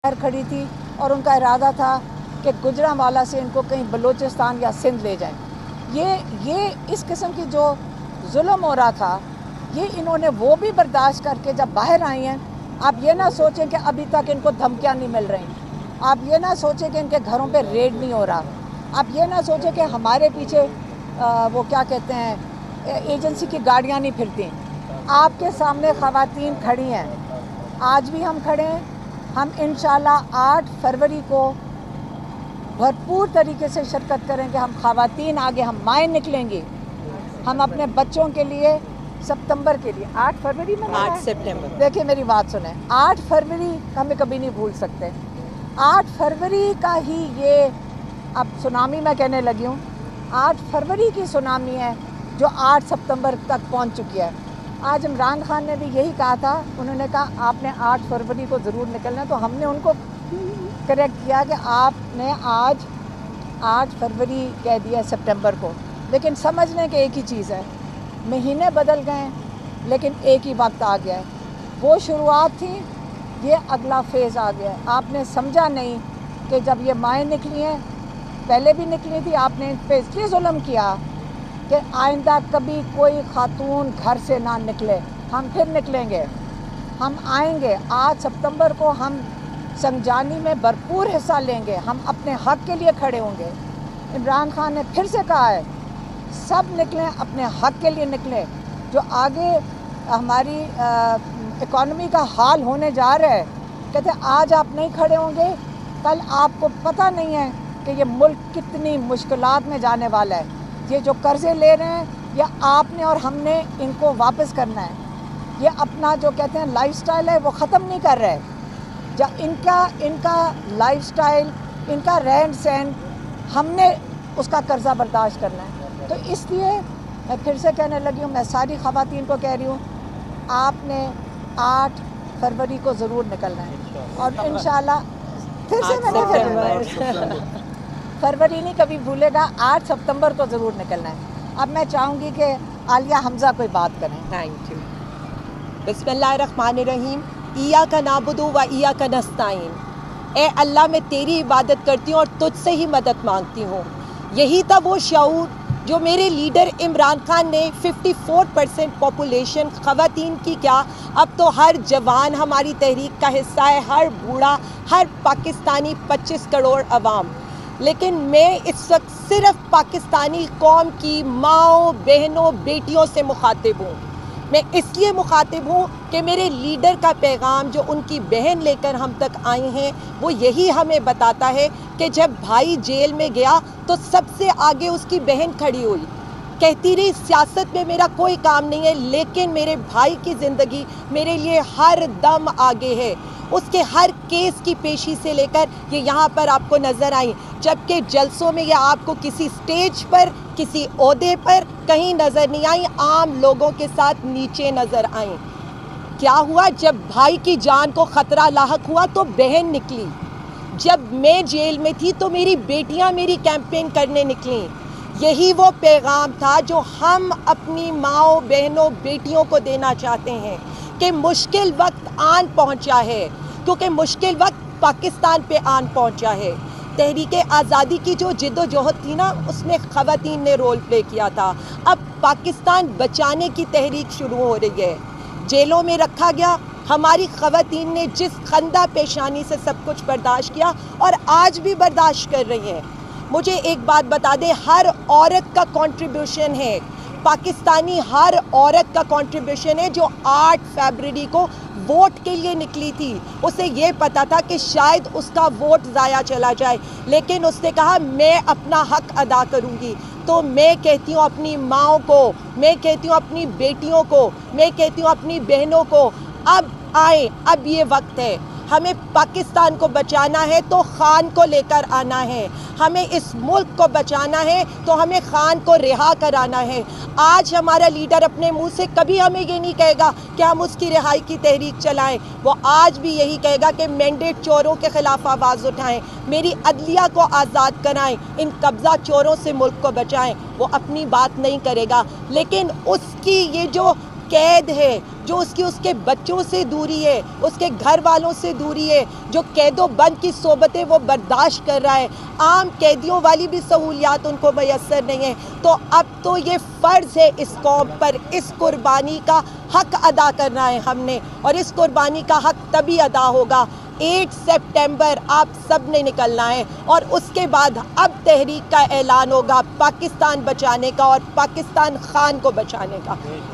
खड़ी थी और उनका इरादा था कि गुजरांवाला से इनको कहीं बलूचिस्तान या सिंध ले जाएं। ये इस किस्म की जो जुल्म हो रहा था, ये इन्होंने वो भी बर्दाश्त करके जब बाहर आई हैं। आप ये ना सोचें कि अभी तक इनको धमकियां नहीं मिल रही, आप ये ना सोचें कि इनके घरों पे रेड नहीं हो रहा, आप ये ना सोचें कि हमारे पीछे वो क्या कहते हैं एजेंसी की गाड़ियाँ नहीं फिरती। आपके सामने ख़वातीन खड़ी हैं, आज भी हम खड़े हैं। हम इंशाल्लाह 8 फरवरी को भरपूर तरीके से शिरकत करेंगे। हम ख़वातीन आगे, हम माएँ निकलेंगी, हम अपने बच्चों के लिए सितंबर के लिए 8 फरवरी में 8 सितंबर। देखिए मेरी बात सुने, 8 फरवरी हमें कभी नहीं भूल सकते। 8 फरवरी का ही ये अब सुनामी मैं कहने लगी हूँ, 8 फरवरी की सुनामी है जो 8 सितंबर तक पहुँच चुकी है। आज इमरान खान ने भी यही कहा था, उन्होंने कहा आपने 8 फरवरी को ज़रूर निकलना है, तो हमने उनको करेक्ट किया कि आपने आज 8 फरवरी कह दिया सितंबर को। लेकिन समझ लें कि एक ही चीज़ है, महीने बदल गए लेकिन एक ही वक्त आ गया है। वो शुरुआत थी, ये अगला फेज़ आ गया है। आपने समझा नहीं कि जब ये माएँ निकली हैं, पहले भी निकली थी, आपने इन पर इसलिए जुल्म किया कि आइंदा कभी कोई खातून घर से ना निकले। हम फिर निकलेंगे, हम आएंगे। 8 सितंबर को हम संगजानी में भरपूर हिस्सा लेंगे, हम अपने हक़ के लिए खड़े होंगे। इमरान खान ने फिर से कहा है सब निकलें, अपने हक़ के लिए निकलें। जो आगे हमारी इकॉनमी का हाल होने जा रहा है, कहते आज आप नहीं खड़े होंगे, कल आपको पता नहीं है कि ये मुल्क कितनी मुश्किलात में जाने वाला है। ये जो कर्ज़े ले रहे हैं, या आपने और हमने इनको वापस करना है। ये अपना जो कहते हैं लाइफस्टाइल है वो ख़त्म नहीं कर रहे। जब इनका लाइफस्टाइल, इनका रहन सहन, हमने उसका कर्ज़ा बर्दाश्त करना है। तो इसलिए मैं फिर से कहने लगी हूँ, मैं सारी ख़वातीन को कह रही हूँ, आपने 8 फरवरी को ज़रूर निकलना है। और इंशाल्लाह फिर से मैंने फरवरी नहीं कभी भूलेगा, 8 सितंबर को ज़रूर निकलना है। अब मैं चाहूँगी कि आलिया हमज़ा कोई बात करें। Thank you. बिस्मिल्लाहिर्रहमानिर्रहीम। इय्याका नअबुदु व इय्याका नस्तईन। ए अल्लाह, मैं तेरी इबादत करती हूँ और तुझसे ही मदद मांगती हूँ। यही था वो शऊर जो मेरे लीडर इमरान खान ने 54% पॉपुलेशन ख़वातीन की क्या, अब तो हर जवान हमारी तहरीक का हिस्सा है, हर बूढ़ा, हर पाकिस्तानी, 25 करोड़ अवाम। लेकिन मैं इस वक्त सिर्फ पाकिस्तानी कौम की माँओं, बहनों, बेटियों से मुखातिब हूँ। मैं इसलिए मुखातिब हूँ कि मेरे लीडर का पैगाम जो उनकी बहन लेकर हम तक आई हैं, वो यही हमें बताता है कि जब भाई जेल में गया तो सबसे आगे उसकी बहन खड़ी हुई, कहती रही सियासत में मेरा कोई काम नहीं है, लेकिन मेरे भाई की ज़िंदगी मेरे लिए हर दम आगे है। उसके हर केस की पेशी से लेकर ये यहाँ पर आपको नज़र आई, जबकि जलसों में ये आपको किसी स्टेज पर, किसी ओहदे पर कहीं नज़र नहीं आई, आम लोगों के साथ नीचे नज़र आई। क्या हुआ, जब भाई की जान को ख़तरा लाहक हुआ तो बहन निकली। जब मैं जेल में थी तो मेरी बेटियां मेरी कैंपेन करने निकलीं। यही वो पैगाम था जो हम अपनी माँओं, बहनों, बेटियों को देना चाहते हैं कि मुश्किल वक्त आन पहुंचा है, क्योंकि मुश्किल वक्त पाकिस्तान पे आन पहुंचा है। तहरीक आज़ादी की जो जिद्दोजहद थी ना, उसमें ख़वातीन ने रोल प्ले किया था। अब पाकिस्तान बचाने की तहरीक शुरू हो रही है। जेलों में रखा गया, हमारी ख़वातीन ने जिस खंदा पेशानी से सब कुछ बर्दाश्त किया और आज भी बर्दाश्त कर रही हैं। मुझे एक बात बता दें, हर औरत का कंट्रीब्यूशन है, पाकिस्तानी हर औरत का कंट्रीब्यूशन है जो 8 फरवरी को वोट के लिए निकली थी। उसे ये पता था कि शायद उसका वोट ज़ाया चला जाए, लेकिन उसने कहा मैं अपना हक अदा करूँगी। तो मैं कहती हूँ अपनी माँओं को, मैं कहती हूँ अपनी बेटियों को, मैं कहती हूँ अपनी बहनों को, अब आए, अब ये वक्त है। हमें पाकिस्तान को बचाना है तो खान को लेकर आना है, हमें इस मुल्क को बचाना है तो हमें खान को रिहा कराना है। आज हमारा लीडर अपने मुंह से कभी हमें ये नहीं कहेगा कि हम उसकी रिहाई की तहरीक चलाएं, वो आज भी यही कहेगा कि मैंडेट चोरों के ख़िलाफ़ आवाज़ उठाएं, मेरी अदलिया को आज़ाद कराएं, इन कब्ज़ा चोरों से मुल्क को बचाएं। वो अपनी बात नहीं करेगा, लेकिन उसकी ये जो قید ہے, جو اس کے بچوں سے دوری ہے, اس کے گھر والوں سے دوری ہے, جو قید و بند کی صحبتیں وہ برداشت کر رہا ہے, عام قیدیوں والی بھی سہولیات ان کو میسر نہیں ہیں. تو اب تو یہ فرض ہے اس قوم پر اس قربانی کا حق ادا کرنا ہے ہم نے, اور اس قربانی کا حق تبھی ادا ہوگا 8 سپٹمبر آپ سب نے نکلنا ہے, اور اس کے بعد اب تحریک کا اعلان ہوگا پاکستان بچانے کا اور پاکستان خان کو بچانے کا.